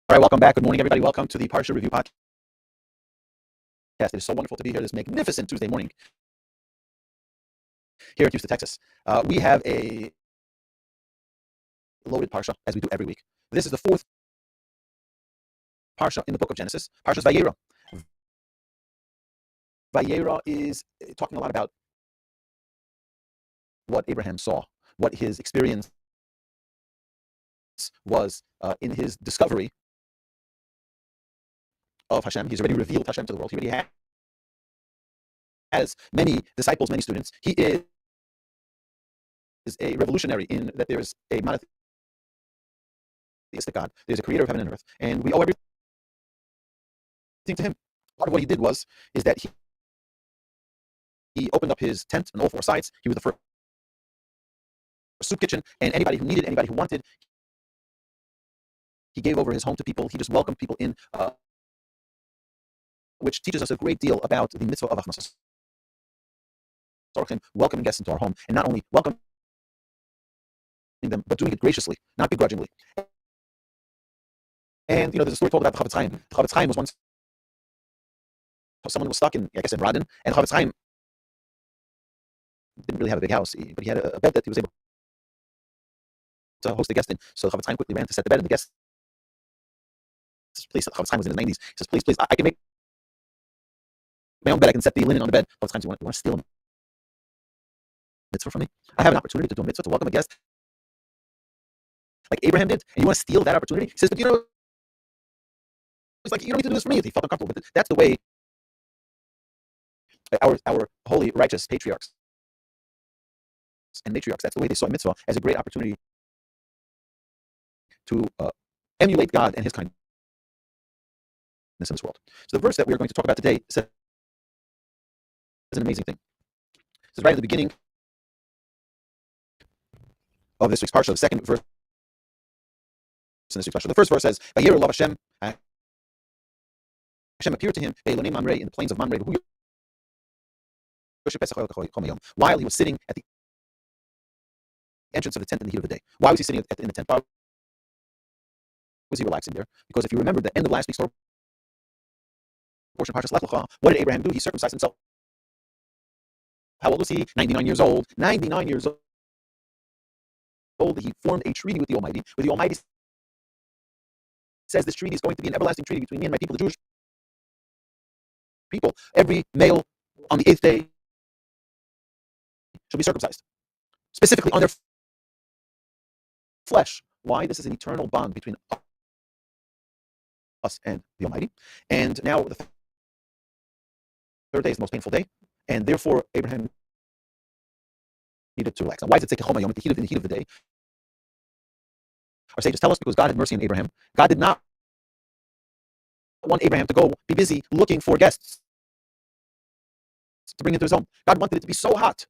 All right, welcome back. Good morning, everybody. Welcome to the Parsha Review Podcast. It is so wonderful to be here this magnificent Tuesday morning here in Houston, Texas. We have a loaded Parsha, as we do every week. This is the fourth Parsha in the book of Genesis, Parshas Vayeira. Vayeira is talking a lot about what Abraham saw, what his experience was in his discovery of Hashem. He's already revealed Hashem to the world. He already has many disciples, many students. He is a revolutionary in that there is a monotheistic God. There's a creator of heaven and earth, and we owe everything to him. Part of what he did is that he opened up his tent on all four sides. He was the first soup kitchen, and anybody who needed, anybody who wanted, he gave over his home to people. He just welcomed people in, which teaches us a great deal about the mitzvah of achnasas. Welcoming guests into our home, and not only welcoming them, but doing it graciously, not begrudgingly. And there's a story told about the Chavetz Chaim. The Chavetz Chaim was once someone was stuck in Radin, and the Chavetz Chaim didn't really have a big house, but he had a bed that he was able to host the guest in. So the Chavetz Chaim quickly ran to set the bed, and the guest, please, the Chavetz Chaim was in his 90s. He says, please, I can make my own bed. I can set the linen on the bed. Chavetz Chaim, you want to steal a mitzvah from me? I have an opportunity to do a mitzvah, to welcome a guest like Abraham did, and you want to steal that opportunity? He says, but it's like, you don't need to do this for me. He felt uncomfortable, but that's the way our holy, righteous patriarchs and matriarchs, that's the way they saw mitzvah as a great opportunity to emulate God and his kindness in this world. So the verse that we're going to talk about today says an amazing thing. It says right at the beginning of this week's Parsha, the second verse in this week's Parsha. The first verse says, Vayeira lo Hashem. Hashem appeared to him in the plains of Mamre, while he was sitting at the entrance of the tent in the heat of the day. Why was he sitting in the tent? Why was he relaxing there? Because if you remember the end of last week's portion, Parshas Vayeira, what did Abraham do? He circumcised himself. How old was he? 99 years old. 99 years old. He formed a treaty with the Almighty. With the Almighty says this treaty is going to be an everlasting treaty between me and my people, the Jewish people. Every male on the 8th day shall be circumcised, specifically on their flesh. Why? This is an eternal bond between us and the Almighty. And now the third day is the most painful day, and therefore Abraham needed to relax. Now, why does it say in the heat of the day? Our sages tell us because God had mercy on Abraham. God did not want Abraham to go be busy looking for guests to bring into his home. God wanted it to be so hot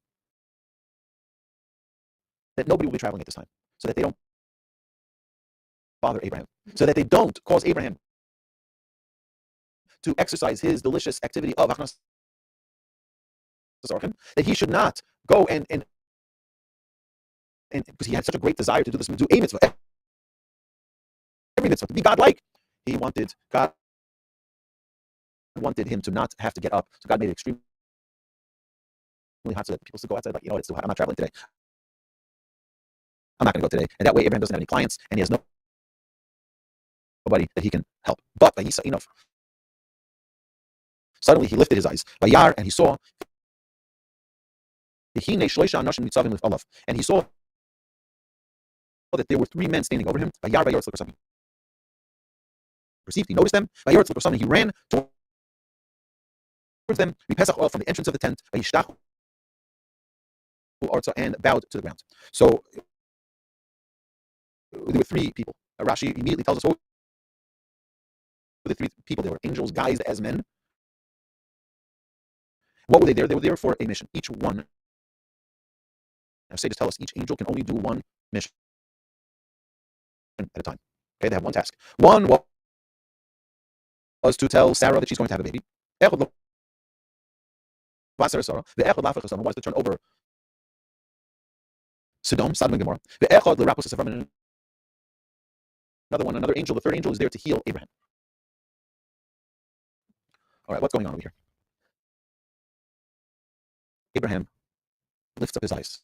that nobody will be traveling at this time, so that they don't bother Abraham, so that they don't cause Abraham to exercise his delicious activity of achnasas, that he should not go and because he had such a great desire to do this mitzvah, every mitzvah, to be God-like. God wanted him to not have to get up, so God made it extremely hot so that people still go outside, like, it's too hot, I'm not traveling today. I'm not going to go today. And that way Abraham doesn't have any clients, and he has nobody that he can help. But suddenly he lifted his eyes, and he saw, and he saw that there were 3 men standing over him. Perceived, he noticed them. He ran towards them, from the entrance of the tent, and bowed to the ground. So there were 3 people. Rashi immediately tells us who the 3 people. They were angels guised as men. What were they there? They were there for a mission. Each one. Now, sages tell us each angel can only do one mission at a time. Okay, they have one task. One was to tell Sarah that she's going to have a baby. One was to turn over Sodom and Gomorrah. another angel. The third angel is there to heal Abraham. All right, what's going on over here? Abraham lifts up his eyes.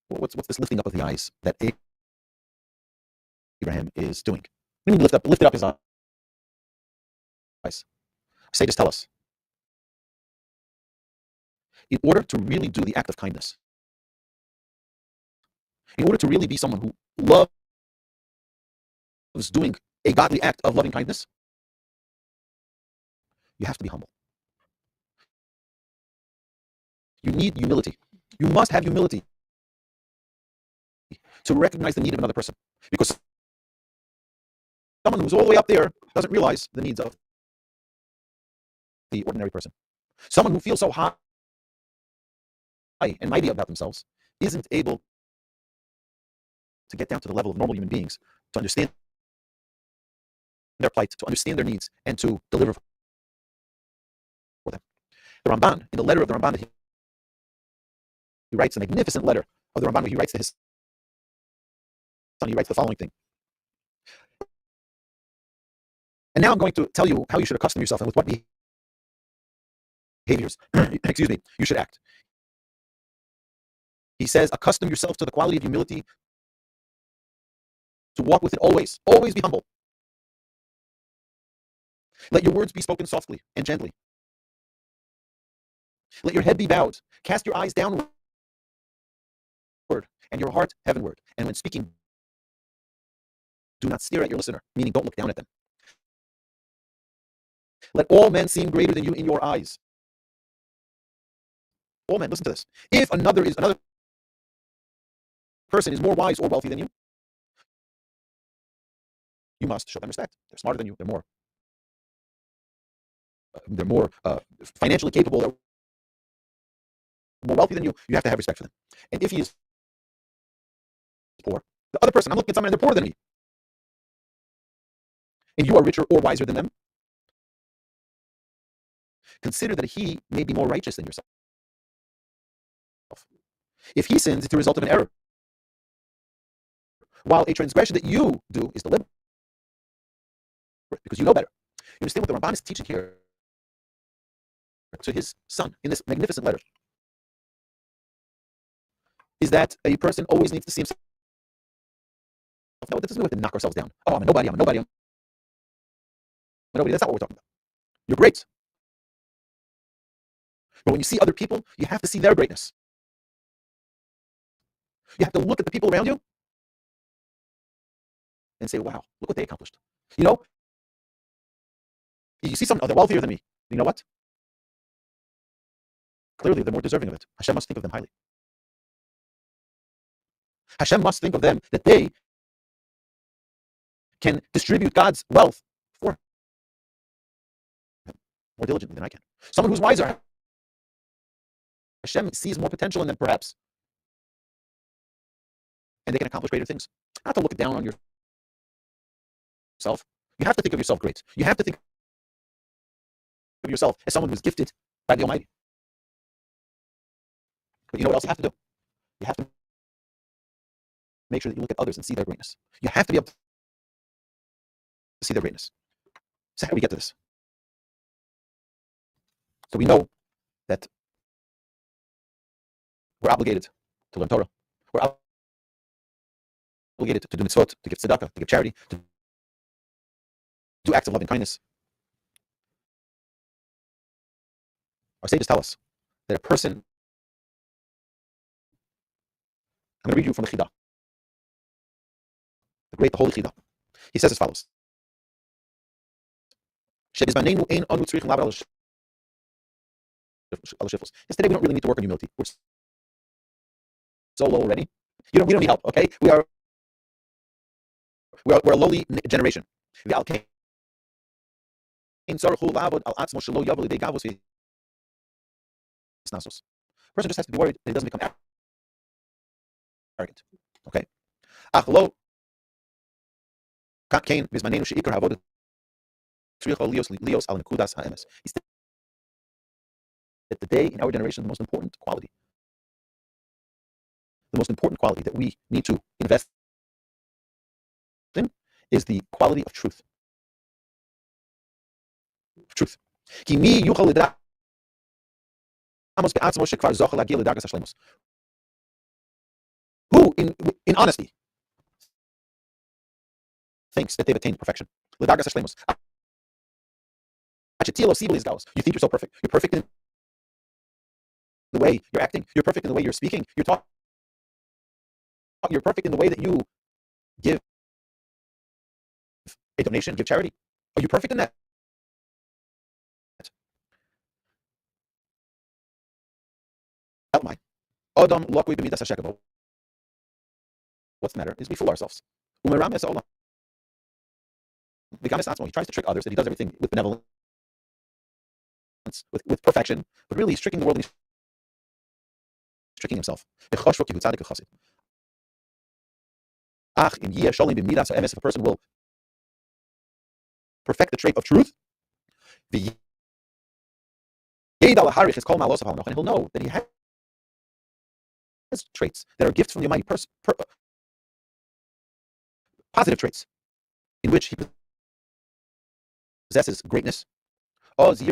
What's this lifting up of the eyes that Abraham is doing? What do you mean lifted up his eyes? Say, just tell us. In order to really do the act of kindness, in order to really be someone who loves doing a godly act of loving kindness, you have to be humble. You need humility. You must have humility to recognize the need of another person. Because someone who's all the way up there doesn't realize the needs of the ordinary person. Someone who feels so high and mighty about themselves isn't able to get down to the level of normal human beings, to understand their plight, to understand their needs, and to deliver for them. The Ramban, in the letter of the Ramban, he writes a magnificent letter of the Ramban where he writes to his son, he writes the following thing. And now I'm going to tell you how you should accustom yourself and with what behaviors, you should act. He says, accustom yourself to the quality of humility, to walk with it always. Always be humble. Let your words be spoken softly and gently. Let your head be bowed. Cast your eyes downward and your heart heavenward. And when speaking, do not stare at your listener, meaning don't look down at them. Let all men seem greater than you in your eyes. All men, listen to this. If another person is more wise or wealthy than you, you must show them respect. They're smarter than you. They're more financially capable. They're more wealthy than you. You have to have respect for them. And if he is poor, the other person, I'm looking at someone and they're poorer than me, and you are richer or wiser than them, consider that he may be more righteous than yourself. If he sins, it's the result of an error, while a transgression that you do is deliberate, because you know better. You understand what the Ramban is teaching here to his son in this magnificent letter? Is that a person always needs to see himself. No, that doesn't mean we have to knock ourselves down. Oh, I'm a nobody. That's not what we're talking about. You're great. But when you see other people, you have to see their greatness. You have to look at the people around you and say, wow, look what they accomplished. You know, you see someone, they're wealthier than me. You know what? Clearly, they're more deserving of it. Hashem must think of them highly. Hashem must think of them that they can distribute God's wealth for him more diligently than I can. Someone who's wiser, Hashem sees more potential in them, perhaps, and they can accomplish greater things. Not to look down on yourself. You have to think of yourself great. You have to think of yourself as someone who's gifted by the Almighty. But you know what else you have to do? You have to make sure that you look at others and see their greatness. You have to be able to see their greatness. So how do we get to this? So we know that we're obligated to learn Torah. We're obligated to do mitzvot, to give tzedakah, to give charity, to do acts of loving kindness. Our sages tell us that a person, I'm going to read you from the Chida, the holy Chida. He says as follows. Yesterday we don't really need to work on humility. We're so low already. We don't need help, okay? We're a lowly generation. A person just has to be worried that he doesn't become arrogant. Okay? He said that today in our generation, the most important quality that we need to invest is the quality of truth. Truth. Ki mi yuchal lidamos be'atzmo shekvar zochel lagil ledargas hashlemus. Who, in honesty, thinks that they've attained perfection. Ledargas hashlemus. You think you're so perfect. You're perfect in the way you're acting. You're perfect in the way you're speaking. You're talking. You're perfect in the way that you give a donation, give charity. Are you perfect in that? What's the matter is we fool ourselves. He tries to trick others that he does everything with benevolence, with perfection, but really he's tricking the world and he's tricking himself. If a person will perfect the trait of truth, and he'll know that he has traits that are gifts from the Almighty, positive traits, in which he possesses greatness. This is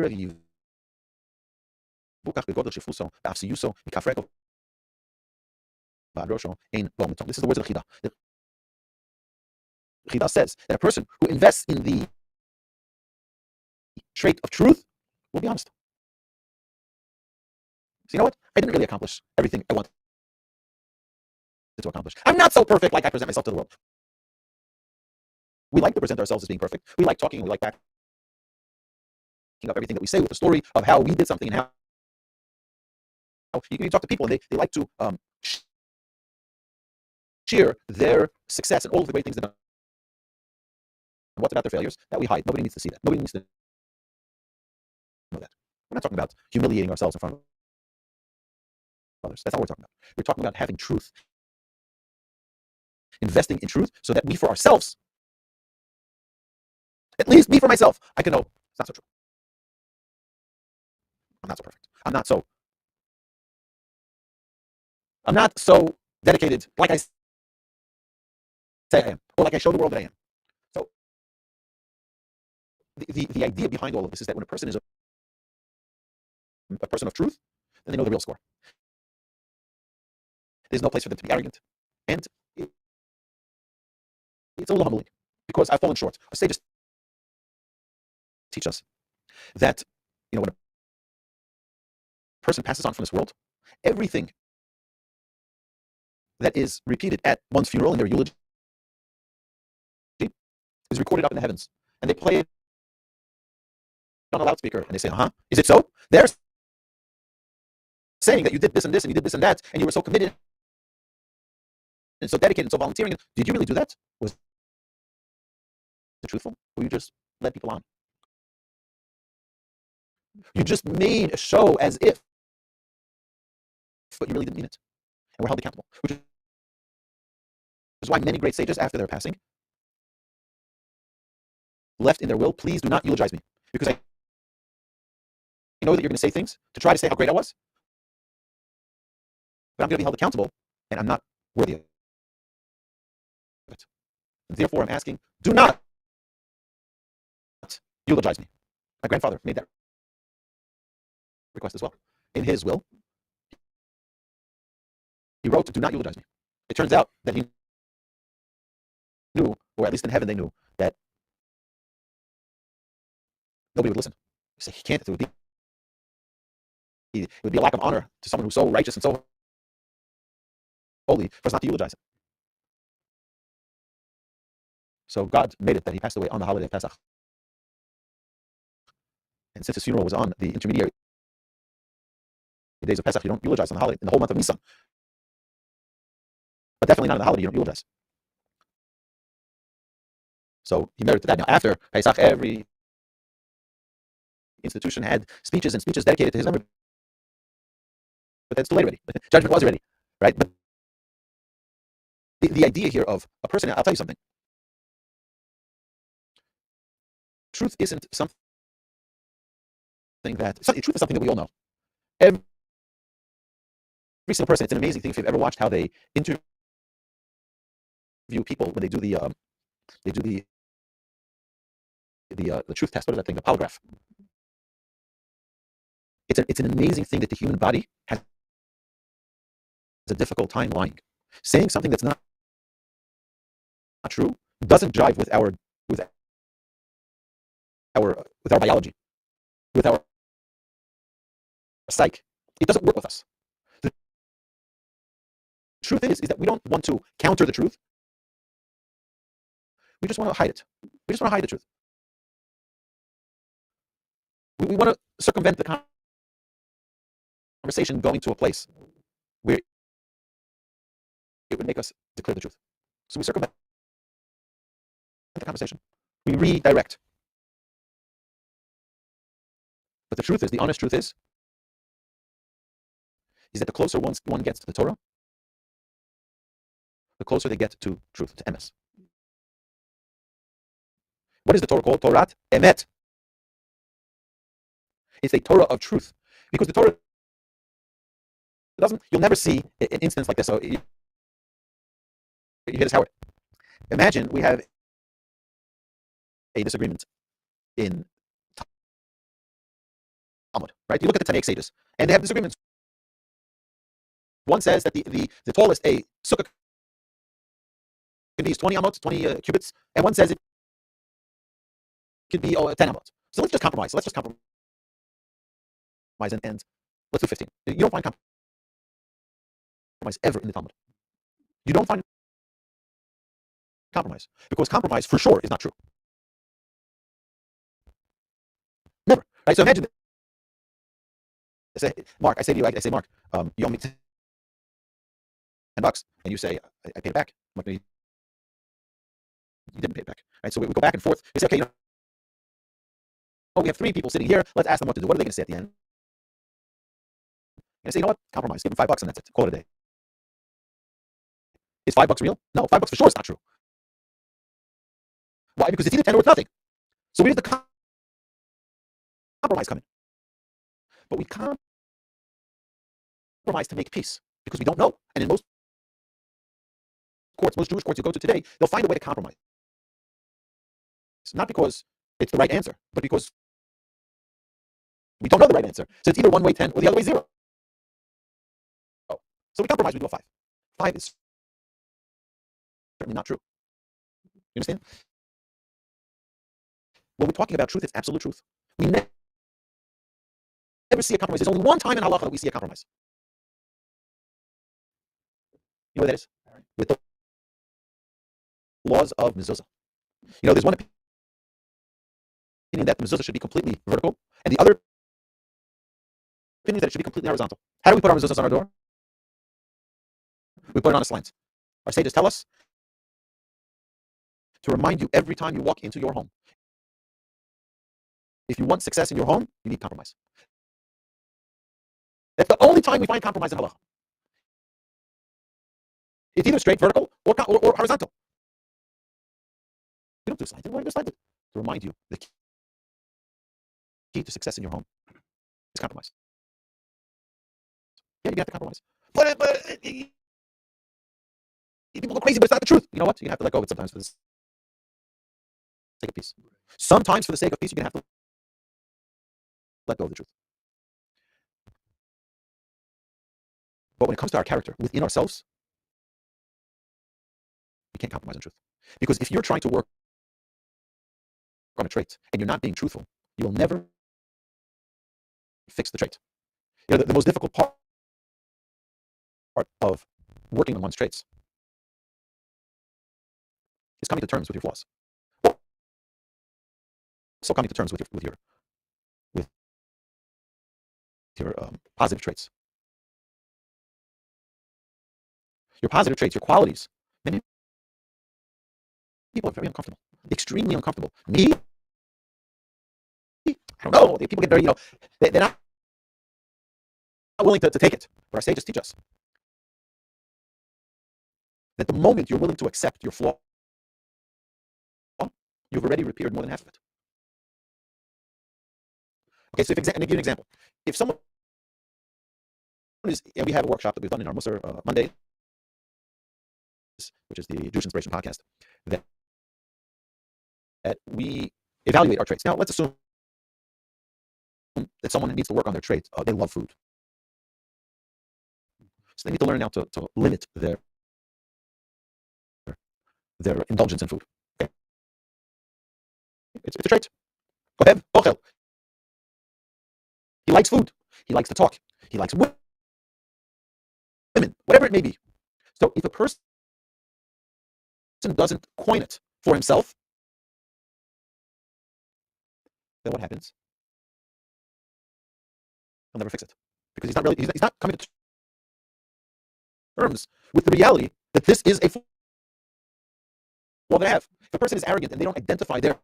the words of the Chida. The Chida says that a person who invests in the trait of truth will be honest. So you know what? I didn't really accomplish everything I wanted to accomplish. I'm not so perfect like I present myself to the world. We like to present ourselves as being perfect. We like talking. We like backing up everything that we say with a story of how we did something and how you talk to people and they like to share their success and all of the great things they've done. And what's about their failures? That we hide. Nobody needs to see that. Nobody needs to know that. We're not talking about humiliating ourselves in front of others. That's not what we're talking about. We're talking about having truth, investing in truth, so that we for ourselves, at least me for myself, I can know it's not so true. I'm not so perfect. I'm not so dedicated like I say I am, or like I show the world that I am. So the idea behind all of this is that when a person is a person of truth, then they know the real score. There's no place for them to be arrogant, and it's a little humbling because I've fallen short. Our sages teach us that when a person passes on from this world, everything that is repeated at one's funeral in their eulogy is recorded up in the heavens, and they play it on a loudspeaker, and they say, is it so? They're saying that you did this and this, and you did this and that, and you were so committed, and so dedicated, and so volunteering. Did you really do that? Was it truthful? Or you just led people on? You just made a show as if, but you really didn't mean it. And we're held accountable. Which is why many great sages, after their passing, left in their will, please do not eulogize me. Because I know that you're going to say things to try to say how great I was. But I'm going to be held accountable, and I'm not worthy of it. And therefore, I'm asking, do not eulogize me. My grandfather made that request as well. In his will, he wrote, do not eulogize me. It turns out that he knew, or at least in heaven they knew, that nobody would listen. You say he can't. It would be a lack of honor to someone who's so righteous and so holy for us not to eulogize him. So God made it that he passed away on the holiday of Pesach. And since his funeral was on the intermediary days of Pesach, you don't eulogize on the holiday in the whole month of Nisan. But definitely not on the holiday, you don't eulogize. So he merited that. Now, after Pesach, every institution had speeches and speeches dedicated to his memory. But that's too late already. Judgment was already, right? But the idea here of a person, I'll tell you something. Truth isn't something truth is something that we all know. Every single person, it's an amazing thing if you've ever watched how they interview people when they do the They do the truth test. What is that thing? The polygraph. It's an amazing thing that the human body has a difficult time lying. Saying something that's not true doesn't jive with our biology, with our psyche. It doesn't work with us. The truth is that we don't want to counter the truth. We just want to hide it. We just want to hide the truth. We want to circumvent the conversation going to a place where it would make us declare the truth. So we circumvent the conversation. We redirect. But the truth is, the honest truth is that the closer one gets to the Torah, the closer they get to truth, to Emes. What is the Torah called? Torah Emet. It's a Torah of truth. Because the Torah you'll never see an instance like this. So you hear this, Howard. Imagine we have a disagreement in Talmud, right? You look at the Tanaic sages, and they have disagreements. One says that the tallest a sukkah can be 20 amot, 20 cubits, and one says it could be 10 amot. So let's just compromise. And let's do 15. You don't find compromise ever in the Talmud. You don't find compromise because compromise for sure is not true. Never. Right? So imagine. I say, Mark, Mark, you owe me $10, and you say, I paid it back. I'm like, no, you didn't pay it back. Right? So we go back and forth. We say, okay, we have 3 people sitting here. Let's ask them what to do. What are they going to say at the end? And I say, you know what? Compromise. Give them $5 and that's it. Call it a day. Is $5 real? No, $5 for sure is not true. Why? Because it's either 10 or it's nothing. So where's the compromise coming? But we compromise to make peace because we don't know. And in most Jewish courts you go to today, they'll find a way to compromise. It's not because it's the right answer, but because we don't know the right answer. So it's either one way 10 or the other way 0. So we compromise, we do a 5. 5 is certainly not true. You understand? When we're talking about truth, it's absolute truth. We never see a compromise. There's only one time in halacha that we see a compromise. You know what that is? With the laws of Mezuzah. There's one opinion that the Mezuzah should be completely vertical, and the other opinion that it should be completely horizontal. How do we put our Mezuzahs on our door? We put it on a slant. Our sages tell us to remind you every time you walk into your home. If you want success in your home, you need compromise. That's the only time we find compromise in halacha. It's either straight, vertical, or horizontal. You don't do slanted. Why do you do slanted? To remind you the key to success in your home is compromise. Yeah, you have to compromise. But people go crazy, but it's not the truth. You know what? You have to let go of it sometimes for the sake of peace. Sometimes for the sake of peace, you're going to have to let go of the truth. But when it comes to our character within ourselves, we can't compromise on truth. Because if you're trying to work on a trait and you're not being truthful, you will never fix the trait. The most difficult part of working on one's traits is coming to terms with your flaws. Also coming to terms with your positive traits. Your positive traits, your qualities. Many people are very uncomfortable, extremely uncomfortable. Me, I don't know. People get very, they're not willing to take it. But our sages teach us that the moment you're willing to accept your flaw, you've already repaired more than half of it. Okay, so let me give you an example. If someone is, and we have a workshop that we've done in our Musar Monday, which is the Jewish Inspiration Podcast, that that we evaluate our traits. Now, let's assume that someone needs to work on their traits. They love food. So they need to learn now to limit their indulgence in food. Okay? It's a trait. Go ahead. Ochel. He likes food. He likes to talk. He likes women, whatever it may be. So if a person doesn't coin it for himself, then what happens? He'll never fix it because he's not coming to terms with the reality that this is a flaw they have. If a person is arrogant and they don't identify their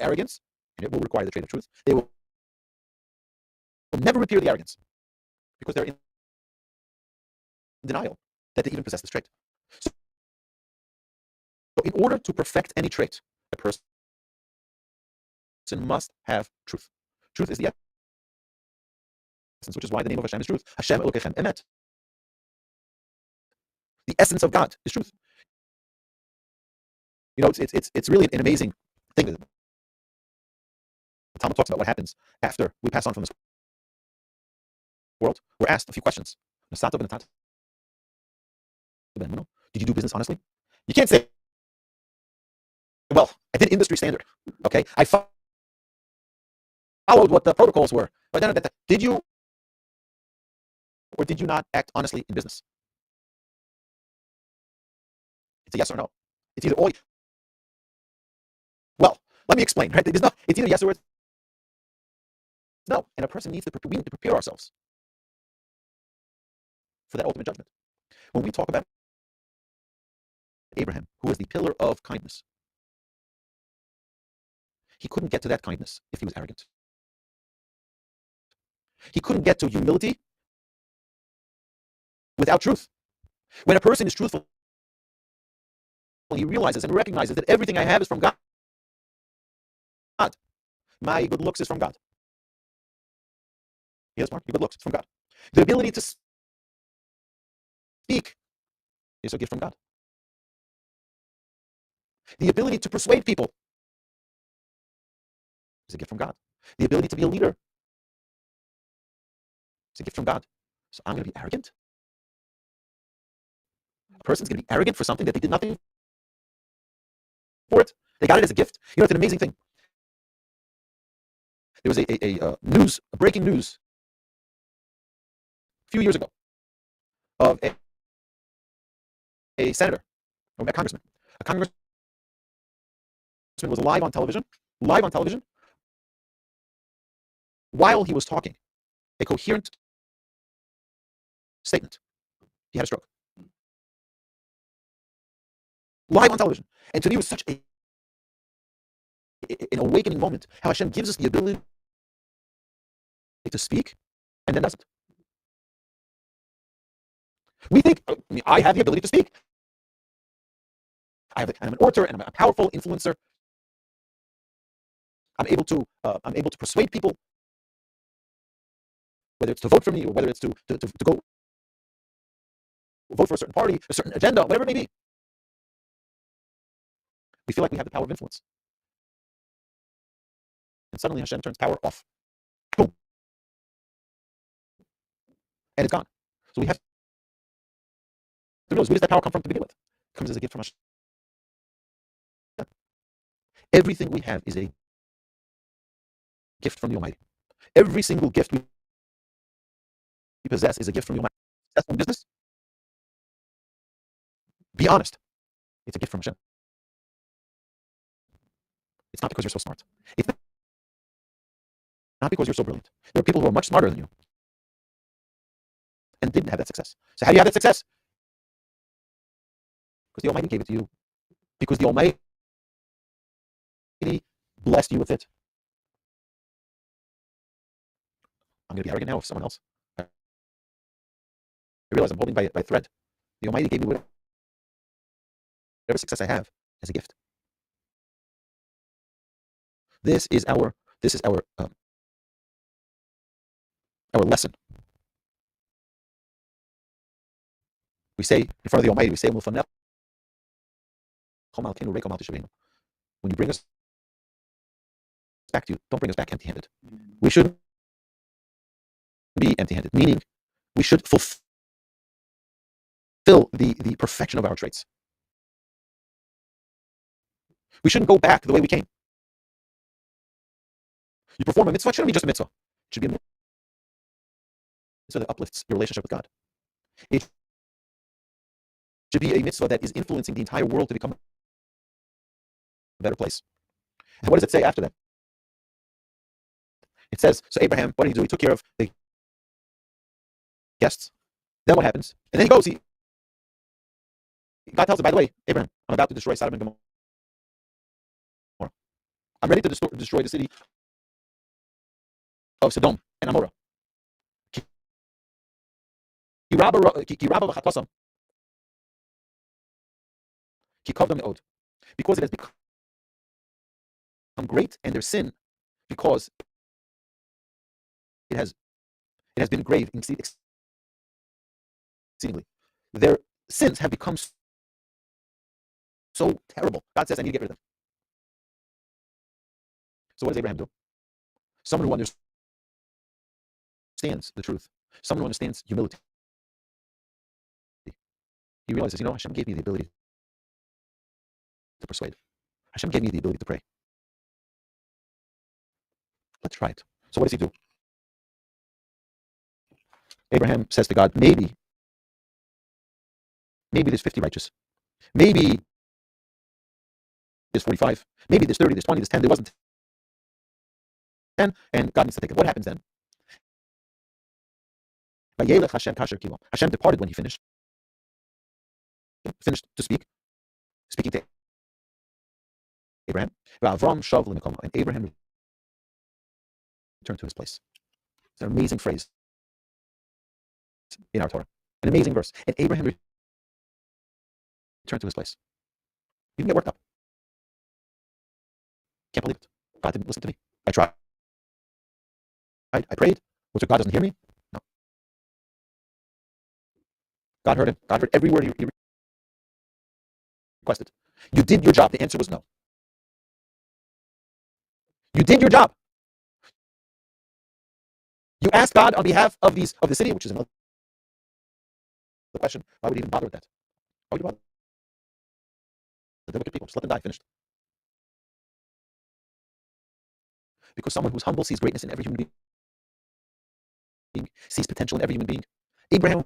arrogance, and it will require the trait of truth, they will never appear the arrogance because they're in denial that they even possess this trait. So in order to perfect any trait, a person must have truth. Truth is the essence, which is why the name of Hashem is truth. Hashem Elokechem Emet. The essence of God is truth. You know, it's really an amazing thing that the Talmud talks about what happens after we pass on from this world. We're asked a few questions. Did you do business honestly? You can't say, well, I did industry standard. Okay, I followed what the protocols were. But then, did you or did you not act honestly in business? It's a yes or no. It's either or. Well, let me explain. Right? It's either yes or it's no. And a person needs to prepare ourselves for that ultimate judgment. When we talk about Abraham, who was the pillar of kindness, he couldn't get to that kindness if he was arrogant. He couldn't get to humility without truth. When a person is truthful, he realizes and recognizes that everything I have is from God. My good looks is from God. Yes, Mark, your good looks is from God. The ability to speak is a gift from God. The ability to persuade people is a gift from God. The ability to be a leader is a gift from God. So I'm going to be arrogant? A person's going to be arrogant for something that they did nothing for it. They got it as a gift. You know, it's an amazing thing. There was a breaking news a few years ago of a senator or a congressman. A congressman was live on television while he was talking a coherent statement. He had a stroke. Live on television. And to me, it was such an awakening moment, how Hashem gives us the ability to speak and then doesn't. We think, I have the ability to speak. I'm an orator and I'm a powerful influencer. I'm able to persuade people, whether it's to vote for me or whether it's to go vote for a certain party, a certain agenda, whatever it may be. We feel like we have the power of influence. And suddenly Hashem turns power off. Boom. And it's gone. So we have to realize, where does that power come from to begin with? It comes as a gift from Hashem. Everything we have is a gift from the Almighty. Every single gift we possess is a gift from the Almighty. Successful business, be honest. It's a gift from Hashem. It's not because you're so smart. It's not because you're so brilliant. There are people who are much smarter than you and didn't have that success. So how do you have that success? Because the Almighty gave it to you. Because the Almighty blessed you with it. I'm going to be arrogant now of someone else. I realize I'm holding by a thread. The Almighty gave me whatever success I have as a gift. This is our lesson. We say in front of the Almighty, we say, when you bring us back to you, don't bring us back empty-handed. We shouldn't be empty-handed, meaning we should fulfill the perfection of our traits. We shouldn't go back the way we came. You perform a mitzvah, it shouldn't be just a mitzvah. It should be a mitzvah that uplifts your relationship with God. It should be a mitzvah that is influencing the entire world to become a better place. And what does it say after that? It says, so Abraham, what did he do? He took care of the guests. Then what happens? And then he goes, God tells him, by the way, Abraham, I'm about to destroy Sodom and Gomorrah. I'm ready to destroy the city of Sodom and Gomorrah. Because it has become great, and their sin, because it has been grave exceedingly. Their sins have become so terrible. God says, I need to get rid of them. So what does Abraham do? Someone who understands the truth, someone who understands humility. He realizes, Hashem gave me the ability to persuade. Hashem gave me the ability to pray. Let's try it. So what does he do? Abraham says to God, maybe there's 50 righteous. Maybe there's 45. Maybe there's 30, there's 20, there's 10. There wasn't 10. And God needs to take it. What happens then? Hashem departed when he finished to speak, speaking to Abraham. And Abraham returned to his place. It's an amazing phrase in our Torah. An amazing verse. And Abraham returned to his place. You can get worked up. Can't believe it. God didn't listen to me. I tried. I prayed. What's it? God doesn't hear me? No. God heard him. God heard every word he requested. You did your job. The answer was no. You did your job. You asked God on behalf of the city, which is another question. Why would he even bother with that? Why would you bother? The wicked people, just let them die. Finished. Because someone who's humble sees greatness in every human being, sees potential in every human being. Abraham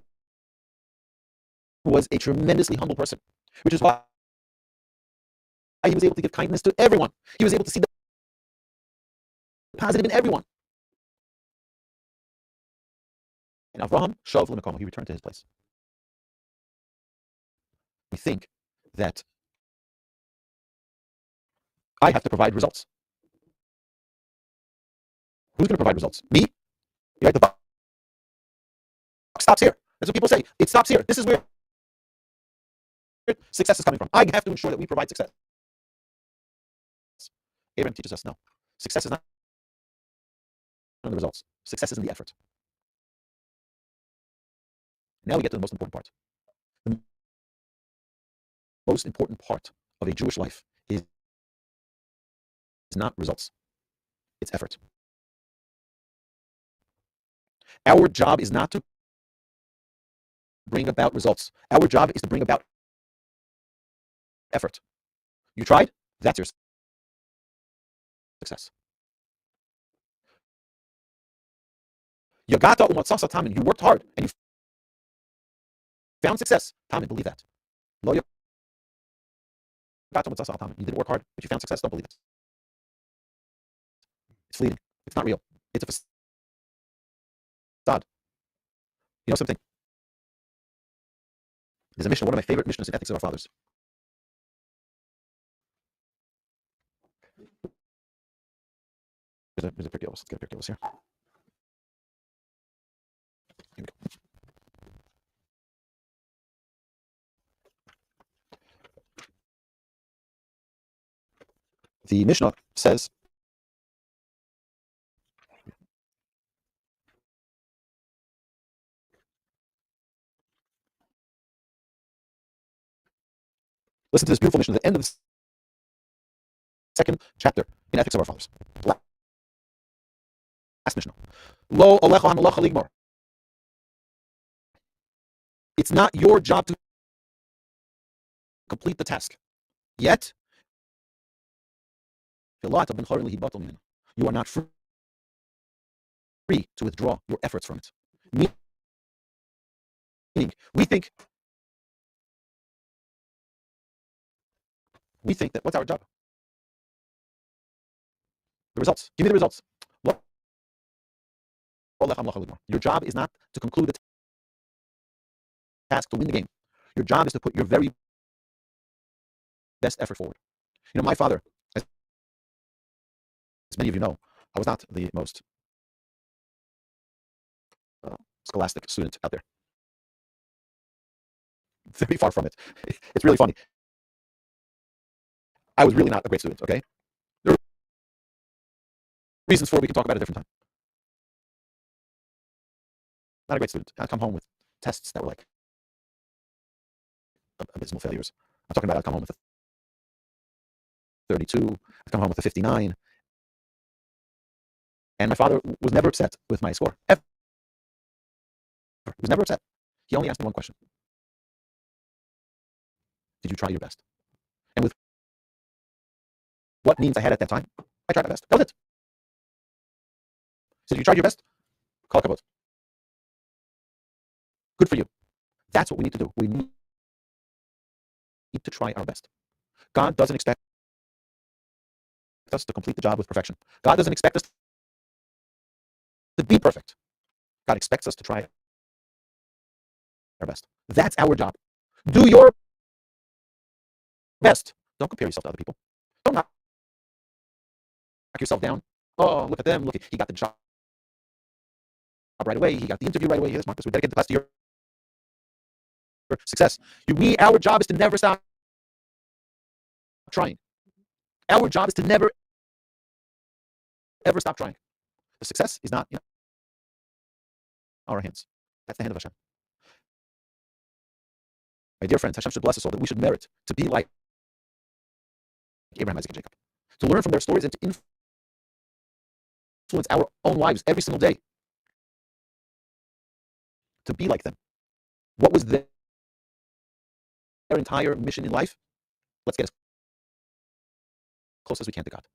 was a tremendously humble person, which is why he was able to give kindness to everyone. He was able to see the positive in everyone. And Avraham, Shav L'Mekomo, he returned to his place. We think that I have to provide results. Who's going to provide results? Me? You're right, the buck stops here. That's what people say. It stops here. This is where success is coming from. I have to ensure that we provide success. Abraham teaches us no. Success is not in the results. Success is in the effort. Now we get to the most important part. The most important part of a Jewish life is not results. It's effort. Our job is not to bring about results. Our job is to bring about effort. You tried? That's your success. Yagata umatzasa tamin. You worked hard and you found success. Tamin, believe that. Lo yagata umatzasa tamin. You didn't work hard, but you found success. Don't believe it. It's fleeting. It's not real. It's a facade. You know something? There's a mission. One of my favorite missions in Ethics of Our Fathers. There's a Pirkei Avos. Let's get a Pirkei Avos here. Here we go. The Mishnah says, listen to this beautiful Mishnah. At the end of this second chapter in Ethics of Our Fathers. Last Mishnah. Lo olecha halacha ligmor. It's not your job to complete the task. Yet, you are not free to withdraw your efforts from it. Meaning, we think that what's our job? The results. Give me the results. Your job is not to conclude the task to win the game. Your job is to put your very best effort forward. My father, as many of you know, I was not the most scholastic student out there. Very far from it. It's really funny. I was really not a great student, okay? There are reasons for it. We can talk about it a different time. Not a great student. I'd come home with tests that were like abysmal failures. I'm talking about I'd come home with a 32, I'd come home with a 59. And my father was never upset with my score. Ever. He was never upset. He only asked me one question. Did you try your best? And with what means I had at that time, I tried my best. That was it. So you tried your best? Kol hakavod. Good for you. That's what we need to do. We need to try our best. God doesn't expect us to complete the job with perfection. God doesn't expect us to be perfect. God expects us to try our best. That's our job. Do your best. Don't compare yourself to other people. Don't knock yourself down. Oh, look at them. Look, he got the job right away. He got the interview right away. Yes, Marcus, we dedicate the class to your success. Our job is to never stop trying. Our job is to never, ever stop trying. The success is not in our hands. That's the hand of Hashem. My dear friends, Hashem should bless us all that we should merit to be like Abraham, Isaac, and Jacob. To learn from their stories and to influence our own lives every single day. To be like them. What was their entire mission in life? Let's get as close as we can to God.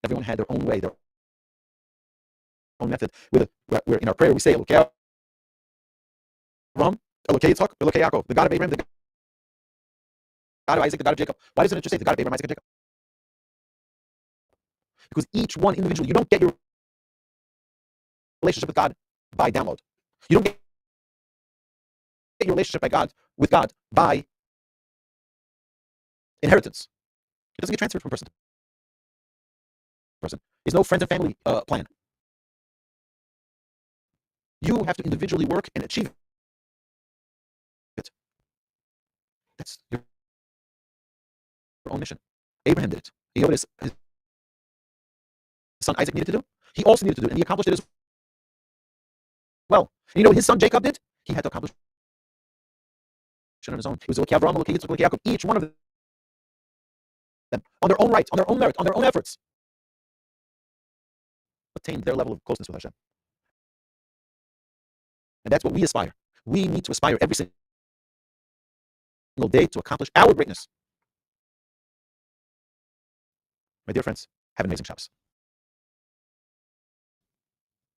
Everyone had their own way, their own method. We're in our prayer, we say, Elokei Avraham, Elokei Yitzchak, Elokei Yaakov, the God of Abraham, the God of Isaac, the God of Jacob. Why doesn't it just say the God of Abraham, Isaac, and Jacob? Because each one individual, you don't get your relationship with God by download. You don't get your relationship with God by inheritance. It doesn't get transferred from person to person. There's no friends and family plan. You have to individually work and achieve it. That's your own mission. Abraham did it. You know what his son Isaac needed to do? He also needed to do it, and he accomplished it as well. And you know what his son Jacob did? He had to accomplish it on his own. He was Elokei Avraham, Elokei Yitzchak, Elokei Yaakov. Each one of them, on their own right, on their own merit, on their own efforts, attained their level of closeness with Hashem. And that's what we aspire. We need to aspire every single day to accomplish our greatness. My dear friends, have an amazing Shabbos.